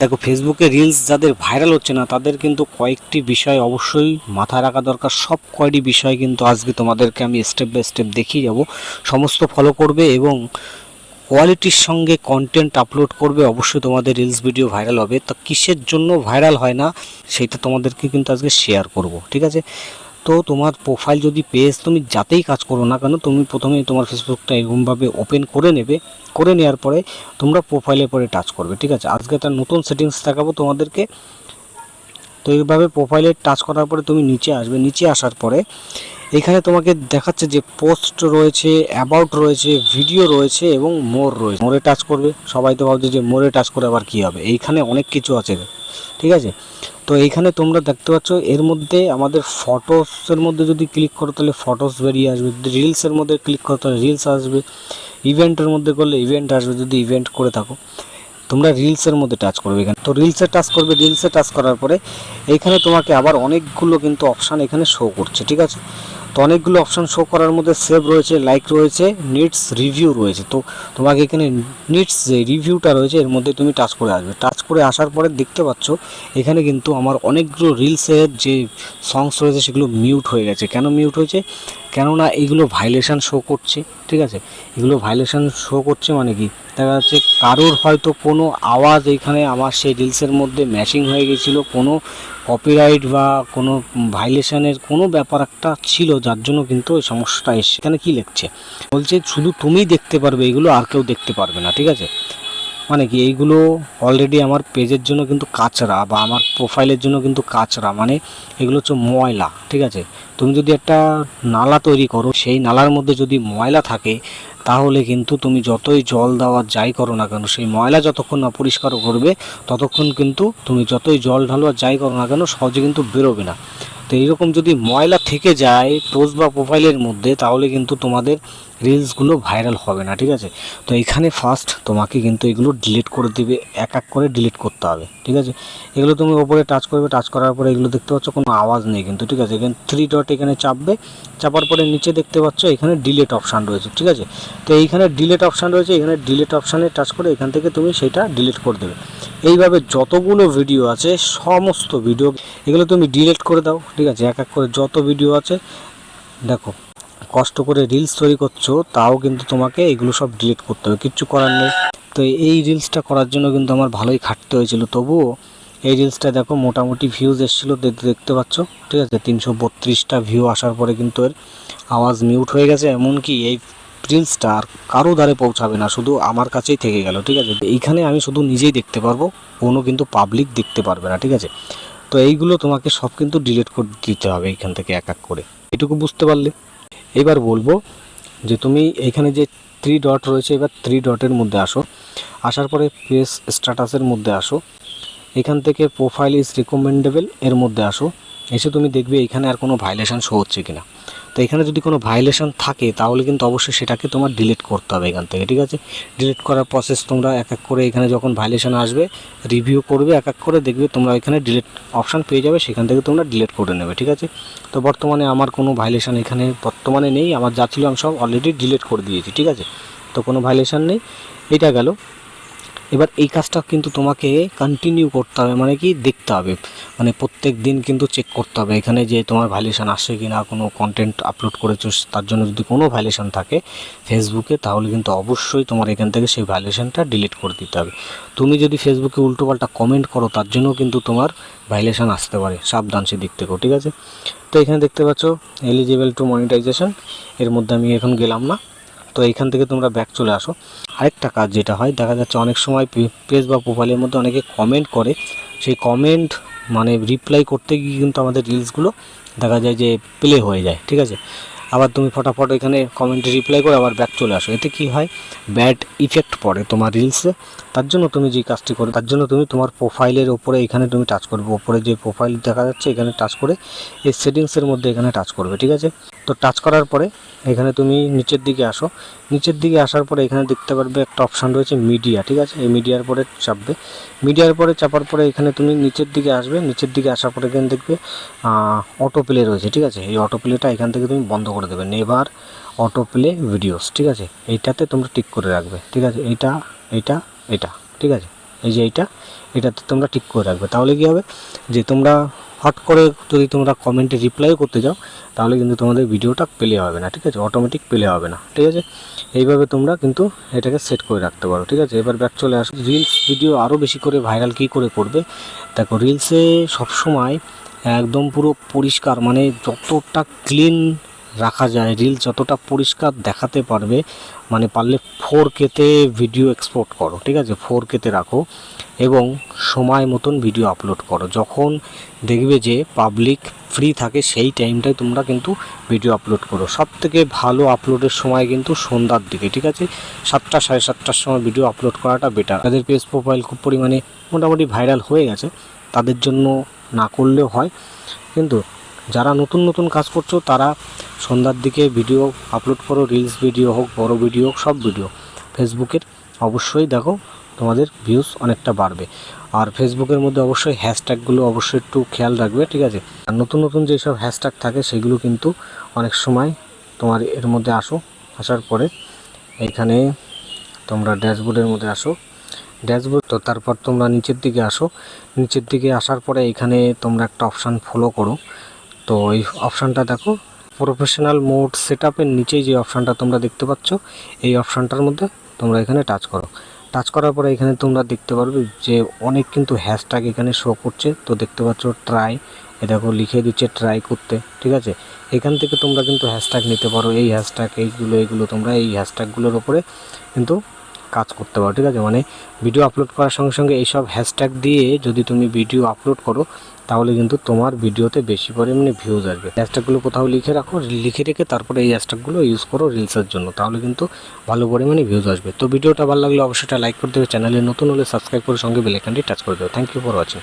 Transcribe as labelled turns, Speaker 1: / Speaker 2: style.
Speaker 1: দেখো, ফেসবুকে রিলস যাদের ভাইরাল হচ্ছে না তাদের কিন্তু কয়েকটি বিষয় অবশ্যই মাথায় রাখা দরকার। সব কয়টি বিষয় কিন্তু আজকে তোমাদেরকে আমি স্টেপ বাই স্টেপ দেখিয়ে যাব। সমস্ত ফলো করবে এবং কোয়ালিটির সঙ্গে কন্টেন্ট আপলোড করবে, অবশ্যই তোমাদের রিলস ভিডিও ভাইরাল হবে। তো কিসের জন্য ভাইরাল হয় না সেটা তোমাদেরকে কিন্তু আজকে শেয়ার করব, ঠিক আছে? তো তোমার প্রোফাইল যদি পেজ তুমি যাতেই কাজ করো না কেন, তুমি প্রথমে তোমার ফেসবুকটা এরকমভাবে ওপেন করে নেবে। করে নেওয়ার পরে তোমরা প্রোফাইলের পরে টাচ করবে, ঠিক আছে? আজকে একটা নতুন সেটিংস দেখাবো তোমাদেরকে। তো এইভাবে প্রোফাইলে টাচ করার পরে তুমি নিচে আসবে। নিচে আসার পরে এখানে তোমাকে দেখাচ্ছে যে পোস্ট রয়েছে, অ্যাবাউট রয়েছে, ভিডিও রয়েছে এবং মোর রয়েছে। মোরে টাচ করবে। সবাই তো ভাবছে যে মোরে টাচ করে আবার কী হবে, এইখানে অনেক কিছু আছে, ঠিক আছে? তো এইখানে তোমরা দেখতে পাচ্ছ এর মধ্যে আমাদের ফটোসের মধ্যে যদি ক্লিক করো তাহলে ফটোস বেরিয়ে আসবে, যদি রিলসের মধ্যে ক্লিক করো তাহলে রিলস আসবে, ইভেন্টের মধ্যে করলে ইভেন্ট আসবে যদি ইভেন্ট করে থাকো। তোমরা রিলসের মধ্যে টাচ করবে এখানে। তো রিলসে টাচ করবে। রিলসে টাচ করার পরে এইখানে তোমাকে আবার অনেকগুলো কিন্তু অপশান এখানে শো করছে, ঠিক আছে? তো অনেকগুলো অপশান শো করার মধ্যে সেভ রয়েছে, লাইক রয়েছে, নিডস রিভিউ রয়েছে। তো তোমাকে এখানে নিডস যে রিভিউটা রয়েছে এর মধ্যে তুমি টাচ করে আসবে। টাচ করে আসার পরে দেখতে পাচ্ছ এখানে কিন্তু আমার অনেকগুলো রিলসের যে সংস রয়েছে সেগুলো মিউট হয়ে গেছে। কেন মিউট হয়েছে? কেননা এইগুলো ভাইলেশন শো করছে, ঠিক আছে? এগুলো ভাইলেশন শো করছে মানে কি, দেখা যাচ্ছে কারোর হয়তো কোনো আওয়াজ এইখানে আমার সেই রিলসের মধ্যে ম্যাচিং হয়ে গেছিলো, কোনো কপিরাইট বা কোনো ভাইলেশনের কোনো ব্যাপার একটা ছিল, যার জন্য কিন্তু এই সমস্যাটা এসছে। এখানে কী লিখছে বলছে শুধু তুমিই দেখতে পারবে এগুলো, আর কেউ দেখতে পারবে না, ঠিক আছে? মানে কি, এইগুলো অলরেডি আমার পেজের জন্য কিন্তু কাচরা বা আমার প্রোফাইলের জন্য কিন্তু কাচরা, মানে এগুলো হচ্ছে ময়লা, ঠিক আছে? তুমি যদি একটা নালা তৈরি করো, সেই নালার মধ্যে যদি ময়লা থাকে তাহলে কিন্তু তুমি যতই জল দেওয়া যাই করো না কেন, সেই ময়লা যতক্ষণ না পরিষ্কার করবে ততক্ষণ কিন্তু তুমি যতই জল ঢালো আর যাই করো না কেন সহজে কিন্তু বেরোবে না। তো এইরকম যদি ময়লা থেকে যায় পোস্ট বা প্রোফাইলের মধ্যে তাহলে কিন্তু তোমাদের রিলসগুলো ভাইরাল হবে না, ঠিক আছে? তো এখানে ফার্স্ট তোমাকে কিন্তু এগুলো ডিলিট করে দিবে, এক এক করে ডিলিট করতে হবে, ঠিক আছে? এগুলো তুমি ওপরে টাচ করবে। টাচ করার পরে এগুলো দেখতে পাচ্ছ কোনো আওয়াজ নেই কিন্তু, ঠিক আছে? এখানে থ্রি ডট এখানে চাপবে। চাপার পরে নিচে দেখতে পাচ্ছ এখানে ডিলিট অপশান রয়েছে, ঠিক আছে? তো এইখানে ডিলিট অপশান রয়েছে, এখানে ডিলিট অপশানে টাচ করে এখান থেকে তুমি সেটা ডিলিট করে দেবে। এইভাবে যতগুলো ভিডিও আছে সমস্ত ভিডিও এগুলো তুমি ডিলিট করে দাও, ঠিক আছে? এক এক করে যত ভিডিও আছে, দেখো কষ্ট করে রিলস তৈরি করছো তাও কিন্তু তোমাকে এগুলো সব ডিলিট করতে হবে, কিচ্ছু করার নেই। তো এই রিলসটা করার জন্য কিন্তু আমার ভালোই খাটতে হয়েছিল, তবুও এই রিলসটা দেখো মোটামুটি ভিউজ এসেছিলো, দেখতে পাচ্ছ, ঠিক আছে? 332টা ভিউ আসার পরে কিন্তু এর আওয়াজ মিউট হয়ে গেছে। এমনকি এই রিলসটা আর কারো দ্বারে পৌঁছাবে না, শুধু আমার কাছেই থেকে গেল, ঠিক আছে? এইখানে আমি শুধু নিজেই দেখতে পারবো, কোনো কিন্তু পাবলিক দেখতে পারবে না, ঠিক আছে? তো এইগুলো তোমাকে সব কিন্তু ডিলিট করে দিতে হবে এইখান থেকে এক এক করে। এটুকু বুঝতে পারলে? এবার বলবো যে তুমি এখানে যে থ্রি ডট রয়েছে, এবার থ্রি ডটের মধ্যে আসো। আসার পরে পেজ স্ট্যাটাসের মধ্যে আসো। এখান থেকে প্রোফাইল ইজ রিকমেন্ডেবল এর মধ্যে আসো। এসে তুমি দেখবে এখানে আর কোনো ভাইলেশন শো হচ্ছে কিনা। তো এখানে যদি কোনো ভাইলেশন থাকে তাহলে কিন্তু অবশ্যই সেটাকে তোমার ডিলিট করতে হবে এখান থেকে, ঠিক আছে? ডিলিট করার প্রসেস তোমরা এক এক করে এখানে যখন ভাইলেশন আসবে রিভিউ করবে, এক এক করে দেখবে তোমরা এখানে ডিলিট অপশান পেয়ে যাবে, সেখান থেকে তোমরা ডিলিট করে নেবে, ঠিক আছে? তো বর্তমানে আমার কোনো ভাইলেশন এখানে বর্তমানে নেই, আমার যা ছিল আমি সব অলরেডি ডিলিট করে দিয়েছি, ঠিক আছে? তো কোনো ভাইলেশন নেই। এটা গেল। এবার এই কাজটা কিন্তু তোমাকে কন্টিনিউ করতে হবে, মানে কি দেখতে হবে, মানে প্রত্যেক দিন কিন্তু চেক করতে হবে এখানে যে তোমার ভ্যালিডেশন আসছে কি না। কোনো কন্টেন্ট আপলোড করেছো তার জন্য যদি কোনো ভ্যালিডেশন থাকে ফেসবুকে তাহলে কিন্তু অবশ্যই তোমার এখান থেকে সেই ভ্যালিডেশনটা ডিলিট করে দিতে হবে। তুমি যদি ফেসবুকে উল্টোপাল্টা কমেন্ট করো তার জন্য কিন্তু তোমার ভাইলেশন আসতে পারে, সাবধান সেদিক থেকেও, ঠিক আছে? তো এখানে দেখতে পাচ্ছ এলিজিবল টু মনিটাইজেশন, এর মধ্যে আমি এখন গেলাম না। তো এইখান থেকে তোমরা ব্যাক চলে আসো। আরেকটা কাজ যেটা হয়, দেখা যাচ্ছে অনেক সময় পেজ বা প্রোফাইলের মধ্যে অনেকে কমেন্ট করে, সেই কমেন্ট মানে রিপ্লাই করতে গিয়ে কিন্তু আমাদের রিলসগুলো দেখা যায় যে প্লে হয়ে যায়, ঠিক আছে? আবার তুমি ফটাফট এখানে কমেন্টে রিপ্লাই করে আবার ব্যাক চলে আসো। এতে কি হয়, ব্যাড ইফেক্ট পড়ে তোমার রিলসে। তার জন্য তুমি যে কাজটি করো, তার জন্য তুমি তোমার প্রোফাইলের ওপরে এখানে তুমি টাচ করবে, ওপরে যে প্রোফাইল দেখা যাচ্ছে এখানে টাচ করে এই সেটিংসের মধ্যে এখানে টাচ করবে, ঠিক আছে? তো টাচ করার পরে এখানে তুমি নিচের দিকে আসো। নিচের দিকে আসার পরে এখানে দেখতে পারবে একটা অপশান রয়েছে মিডিয়া, ঠিক আছে? এই মিডিয়ার পরে চাপবে। মিডিয়ার পরে চাপার পরে এখানে তুমি নিচের দিকে আসবে। নিচের দিকে আসার পরে এখানে দেখবে অটো প্লে রয়েছে, ঠিক আছে? এই অটো প্লেটা এখান থেকে তুমি বন্ধ করে দেবে, নেভার অটো প্লে ভিডিওস, ঠিক আছে? এইটাতে তোমরা টিক করে রাখবে, ঠিক আছে? এটা এটা এটা, ঠিক আছে? এই যে এটাতে তোমরা টিক করে রাখবে। তাহলে কী হবে যে তোমরা হট করে যদি তোমরা কমেন্টে রিপ্লাইও করতে যাও তাহলে কিন্তু তোমাদের ভিডিওটা প্লে হবে না, ঠিক আছে, অটোমেটিক প্লে হবে না, ঠিক আছে। এইভাবে তোমরা কিন্তু এটাকে সেট করে রাখতে পারো, ঠিক আছে। এবার ব্যাক চলে আসো। রিলস ভিডিও আরও বেশি করে ভাইরাল কী করে করবে, দেখো রিলসে সবসময় একদম পুরো পরিষ্কার, মানে যতটা ক্লিন রাখা যায়, রিলস যতটা পরিষ্কার দেখাতে পারবে, মানে পারলে 4K-তে ভিডিও এক্সপোর্ট করো, ঠিক আছে, 4K-তে রাখো এবং সময় মতন ভিডিও আপলোড করো। যখন দেখবে যে পাবলিক ফ্রি থাকে সেই টাইমটায় তোমরা কিন্তু ভিডিও আপলোড করো। সবথেকে ভালো আপলোডের সময় কিন্তু সন্ধ্যার দিকে, ঠিক আছে, 7টা 7:30টার সময় ভিডিও আপলোড করাটা বেটার। তাদের পেজ প্রোফাইল খুব পরিমাণে মোটামুটি ভাইরাল হয়ে গেছে, তাদের জন্য না করলেও হয়, কিন্তু যারা নতুন নতুন কাজ করছো তারা সন্ধ্যার দিকে ভিডিও আপলোড করো, রিলস ভিডিও হোক, বড় ভিডিও হোক, সব ভিডিও ফেসবুকের অবশ্যই দেখো তোমাদের ভিউজ অনেকটা বাড়বে। আর ফেসবুকের মধ্যে অবশ্যই হ্যাশট্যাগুলো অবশ্যই একটু খেয়াল রাখবে, ঠিক আছে। আর নতুন নতুন যেসব হ্যাশট্যাগ থাকে সেগুলো কিন্তু অনেক সময় তোমার এর মধ্যে আসার পরে এইখানে তোমরা ড্যাশবোর্ডের মধ্যে আসো, ড্যাশবোর্ড, তো তারপর তোমরা নিচের দিকে আসো, নিচের দিকে আসার পরে এখানে তোমরা একটা অপশান ফলো করো। তো এই অপশানটা দেখো, প্রফেশনাল মোড সেটআপের নিচেই যে অপশানটা তোমরা দেখতে পাচ্ছ, এই অপশানটার মধ্যে তোমরা এখানে টাচ করো। টাচ করার পরে এখানে তোমরা দেখতে পারবে যে অনেক কিন্তু হ্যাশট্যাগ এখানে শো করছে। তো দেখতে পাচ্ছ ট্রাই, এ দেখো লিখে দিচ্ছে ট্রাই করতে, ঠিক আছে। এখান থেকে তোমরা কিন্তু হ্যাশট্যাগ নিতে পারো, এই হ্যাশট্যাগ এইগুলো তোমরা এই হ্যাশট্যাগুলোর ওপরে কিন্তু কাজ করতে পারো, ঠিক আছে। মানে ভিডিও আপলোড করার সঙ্গে সঙ্গে এইসব হ্যাশট্যাগ দিয়ে যদি তুমি ভিডিও আপলোড করো তাহলে কিন্তু তোমার ভিডিওতে বেশি পরিমাণে ভিউজ আসবে। হ্যাশট্যাগুলো কোথাও লিখে রাখো, লিখে রেখে তারপরে এই হ্যাশট্যাগুলো ইউজ করো রিলসের জন্য, তাহলে কিন্তু ভালো পরিমাণে ভিউজ আসবে। তো ভিডিওটা ভালো লাগলে অবশ্যই লাইক করে দেবে, চ্যানেলে নতুন হলে সাবস্ক্রাইব করে সঙ্গে বেল আইকনটি টাচ করে দেবে। Thank you for watching.